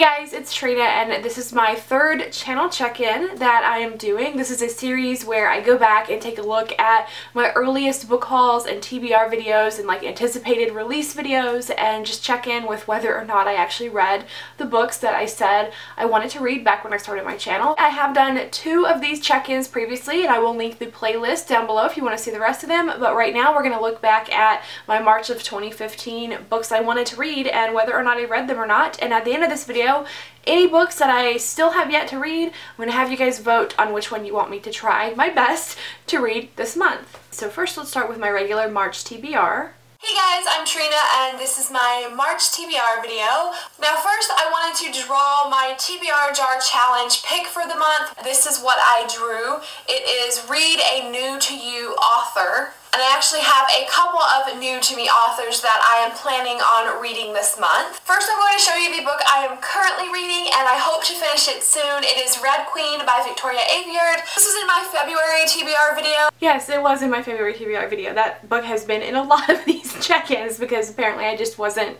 guys, it's Trina, and this is my third channel check-in that I am doing. This is a series where I go back and take a look at my earliest book hauls and TBR videos and like anticipated release videos and just check in with whether or not I actually read the books that I said I wanted to read back when I started my channel. I have done 2 of these check-ins previously, and I will link the playlist down below if you want to see the rest of them, but right now we're going to look back at my March of 2015 books I wanted to read and whether or not I read them or not. And at the end of this video, any books that I still have yet to read, I'm going to have you guys vote on which one you want me to try my best to read this month. So first, let's start with my regular March TBR. Hey guys, I'm Trina and this is my March TBR video. Now first I wanted to draw my TBR jar challenge pick for the month. This is what I drew. It is read a new to you author. And I actually have a couple of new to me authors that I am planning on reading this month. First I'm going to show you the book I am currently reading and I hope to finish it soon. It is Red Queen by Victoria Aveyard. This was in my February TBR video. Yes, it was in my February TBR video. That book has been in a lot of these check-ins because apparently I just wasn't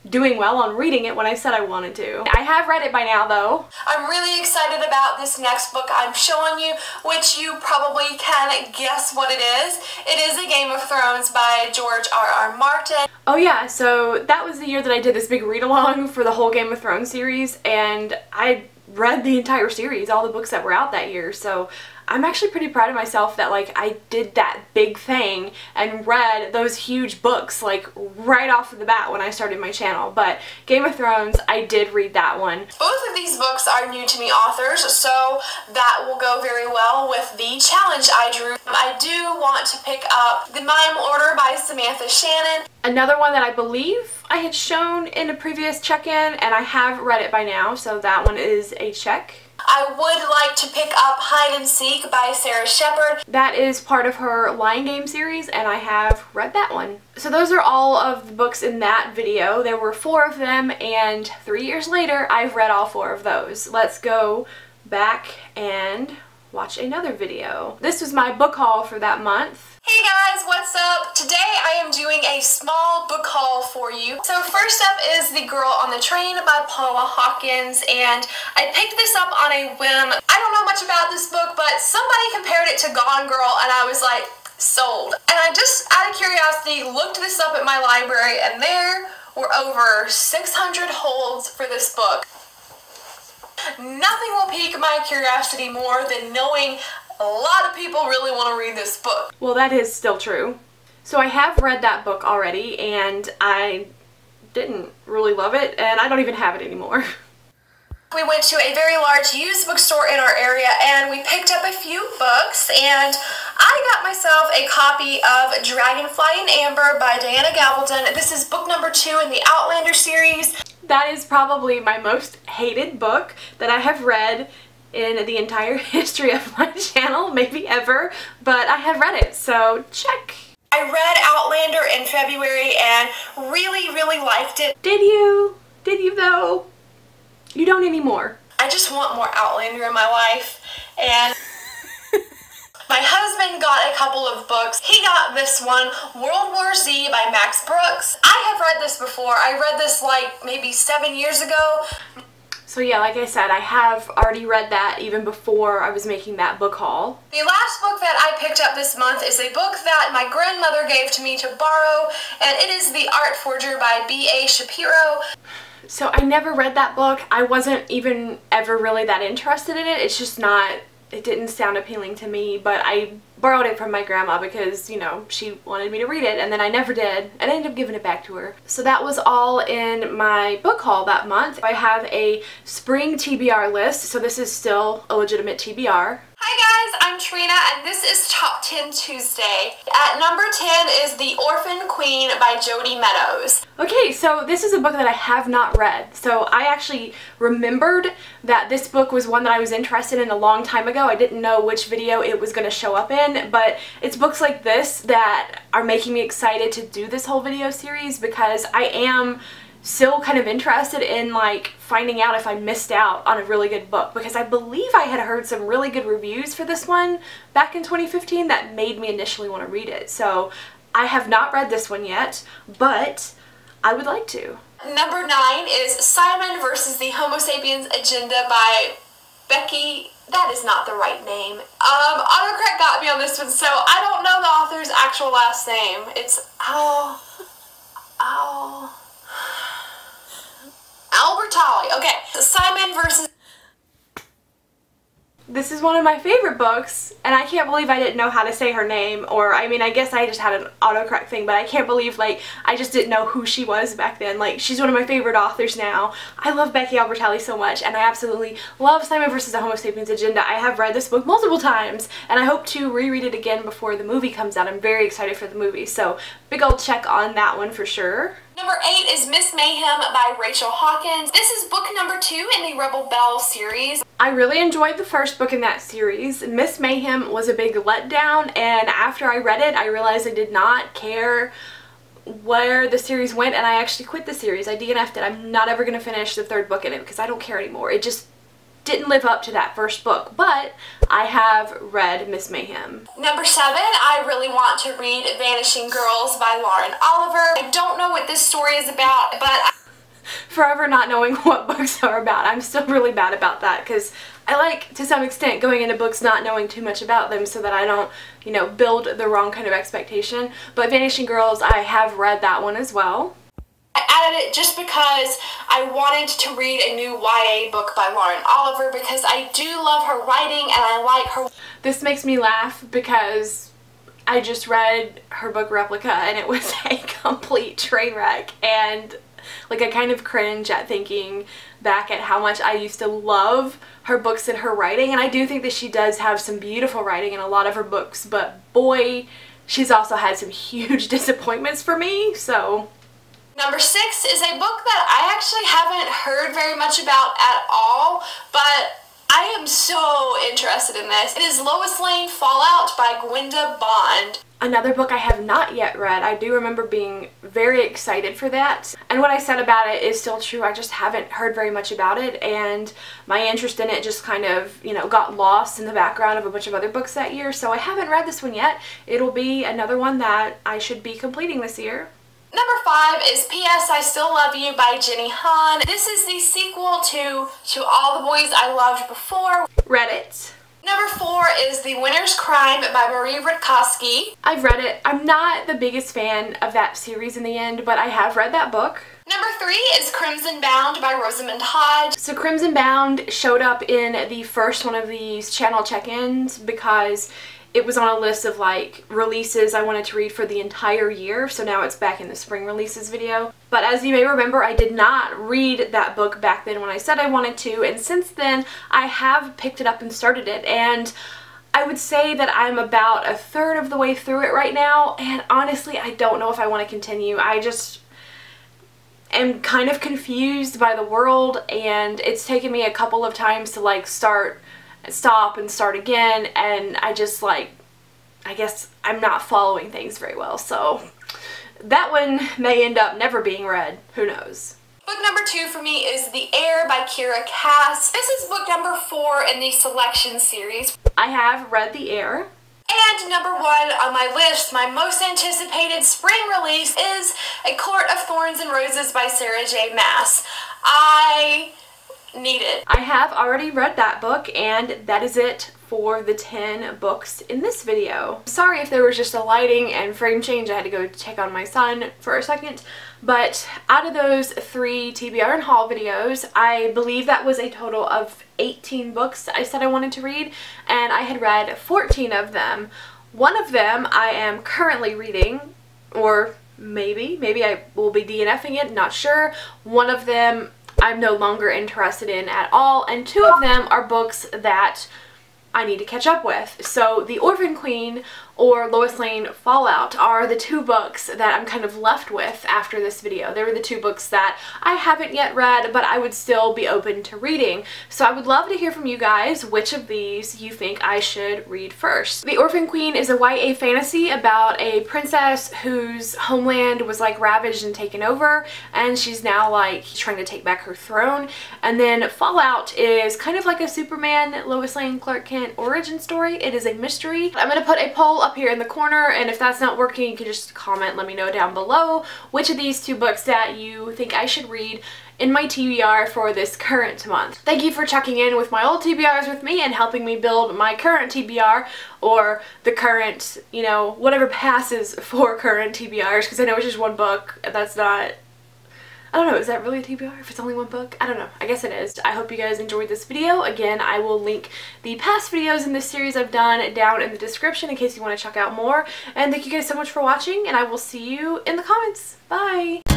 doing well on reading it when I said I wanted to. I have read it by now though. I'm really excited about this next book I'm showing you, which you probably can guess what it is. It is A Game of Thrones by George R.R. Martin. Oh yeah, so that was the year that I did this big read-along for the whole Game of Thrones series, and I read the entire series, all the books that were out that year, so I'm actually pretty proud of myself that like I did that big thing and read those huge books like right off of the bat when I started my channel. But Game of Thrones, I did read that one. Both of these books are new to me authors, so that will go very well with the challenge I drew. I do want to pick up The Mime Order by Samantha Shannon. Another one that I believe I had shown in a previous check-in, and I have read it by now, so that one is a check. I would like to pick up Hide and Seek by Sarah Shepard. That is part of her Lion Game series, and I have read that one. So those are all of the books in that video. There were 4 of them, and 3 years later, I've read all 4 of those. Let's go back and watch another video. This was my book haul for that month. Hey guys, what's up? Today I am doing a small book haul for you. So first up is The Girl on the Train by Paula Hawkins, and I picked this up on a whim. I don't know much about this book, but somebody compared it to Gone Girl and I was like, sold. And I just, out of curiosity, looked this up at my library and there were over 600 holds for this book. Nothing will pique my curiosity more than knowing a lot of people really want to read this book. Well, that is still true. So I have read that book already, and I didn't really love it, and I don't even have it anymore. We went to a very large used bookstore in our area, and we picked up a few books, and I got myself a copy of Dragonfly and Amber by Diana Gabaldon. This is book number 2 in the Outlander series. That is probably my most hated book that I have read in the entire history of my channel, maybe ever, but I have read it, so check. I read Outlander in February and really liked it. Did you? Did you though? You don't anymore. I just want more Outlander in my life, and my husband got a couple of books. He got this one, World War Z by Max Brooks. I have read this before. I read this like maybe 7 years ago. So yeah, like I said, I have already read that even before I was making that book haul. The last book that I picked up this month is a book that my grandmother gave to me to borrow, and it is The Art Forger by B.A. Shapiro. So I never read that book. I wasn't even ever really that interested in it. It's just not, it didn't sound appealing to me, but I borrowed it from my grandma because, you know, she wanted me to read it, and then I never did, and I ended up giving it back to her. So that was all in my book haul that month. I have a spring TBR list, so this is still a legitimate TBR. Hi guys, I'm Trina and this is Top 10 Tuesday. At number 10 is The Orphan Queen by Jodi Meadows. Okay, so this is a book that I have not read. So I actually remembered that this book was one that I was interested in a long time ago. I didn't know which video it was going to show up in, but it's books like this that are making me excited to do this whole video series because I am still kind of interested in like finding out if I missed out on a really good book, because I believe I had heard some really good reviews for this one back in 2015 that made me initially want to read it. So I have not read this one yet, but I would like to. Number 9 is Simon versus the Homo Sapiens Agenda by Becky. That is not the right name. Autocorrect got me on this one, so I don't know the author's actual last name. It's Albertalli. Okay, Simon versus... This is one of my favorite books, and I can't believe I didn't know how to say her name, or, I mean, I guess I just had an autocorrect thing, but I can't believe, like, I just didn't know who she was back then. Like, she's one of my favorite authors now. I love Becky Albertalli so much, and I absolutely love Simon vs. the Homo Sapiens Agenda. I have read this book multiple times, and I hope to reread it again before the movie comes out. I'm very excited for the movie, so big old check on that one for sure. Number 8 is Miss Mayhem by Rachel Hawkins. This is book number 2 in the Rebel Belle series. I really enjoyed the first book in that series. Miss Mayhem was a big letdown, and after I read it, I realized I did not care where the series went, and I actually quit the series. I DNF'd it. I'm not ever going to finish the 3rd book in it because I don't care anymore. It just didn't live up to that first book, but I have read Miss Mayhem. Number 7, I really want to read Vanishing Girls by Lauren Oliver. I don't know what this story is about, but forever not knowing what books are about. I'm still really bad about that because I like, to some extent, going into books not knowing too much about them so that I don't, you know, build the wrong kind of expectation. But Vanishing Girls, I have read that one as well. I added it just because I wanted to read a new YA book by Lauren Oliver because I do love her writing and I like her. This makes me laugh because I just read her book Replica and it was a complete train wreck, and like I kind of cringe at thinking back at how much I used to love her books and her writing, and I do think that she does have some beautiful writing in a lot of her books, but boy, she's also had some huge disappointments for me, so... Number 6 is a book that I actually haven't heard very much about at all, but I am so interested in this. It is Lois Lane Fallout by Gwenda Bond. Another book I have not yet read. I do remember being very excited for that, and what I said about it is still true. I just haven't heard very much about it, and my interest in it just kind of, you know, got lost in the background of a bunch of other books that year, so I haven't read this one yet. It'll be another one that I should be completing this year. Number 5 is P.S. I Still Love You by Jenny Han. This is the sequel to All the Boys I Loved Before. Read it. Number 4 is The Winter's Crime by Marie Rutkoski. I've read it. I'm not the biggest fan of that series in the end, but I have read that book. Number 3 is Crimson Bound by Rosamund Hodge. So Crimson Bound showed up in the first one of these channel check-ins because it was on a list of like releases I wanted to read for the entire year, so now it's back in the spring releases video. But as you may remember, I did not read that book back then when I said I wanted to, and since then I have picked it up and started it, and I would say that I'm about 1/3 of the way through it right now, and honestly I don't know if I want to continue. I just am kind of confused by the world, and it's taken me a couple of times to like stop and start again, and I just like, I guess I'm not following things very well, so that one may end up never being read. Who knows? Book number 2 for me is The Heir by Kira Cass. This is book number 4 in the Selection series. I have read The Heir. And number 1 on my list, my most anticipated spring release, is A Court of Thorns and Roses by Sarah J. Maas. I need it. I have already read that book, and that is it for the 10 books in this video. Sorry if there was just a lighting and frame change. I had to go check on my son for a second. But out of those 3 TBR and haul videos, I believe that was a total of 18 books I said I wanted to read, and I had read 14 of them. One of them I am currently reading, or maybe I will be DNFing it, not sure. One of them I'm no longer interested in at all, and 2 of them are books that I need to catch up with. So The Orphan Queen or Lois Lane Fallout are the 2 books that I'm kind of left with after this video. They were the 2 books that I haven't yet read, but I would still be open to reading. So I would love to hear from you guys which of these you think I should read first. The Orphan Queen is a YA fantasy about a princess whose homeland was like ravaged and taken over, and she's now like trying to take back her throne. And then Fallout is kind of like a Superman, Lois Lane, Clark Kent an origin story. It is a mystery. I'm going to put a poll up here in the corner, and if that's not working, you can just comment, let me know down below which of these two books that you think I should read in my TBR for this current month. Thank you for checking in with my old TBRs with me and helping me build my current TBR, or the current, you know, whatever passes for current TBRs, because I know it's just one book. That's not, I don't know, is that really a TBR if it's only one book? I don't know. I guess it is. I hope you guys enjoyed this video. Again, I will link the past videos in this series I've done down in the description in case you want to check out more. And thank you guys so much for watching, and I will see you in the comments. Bye!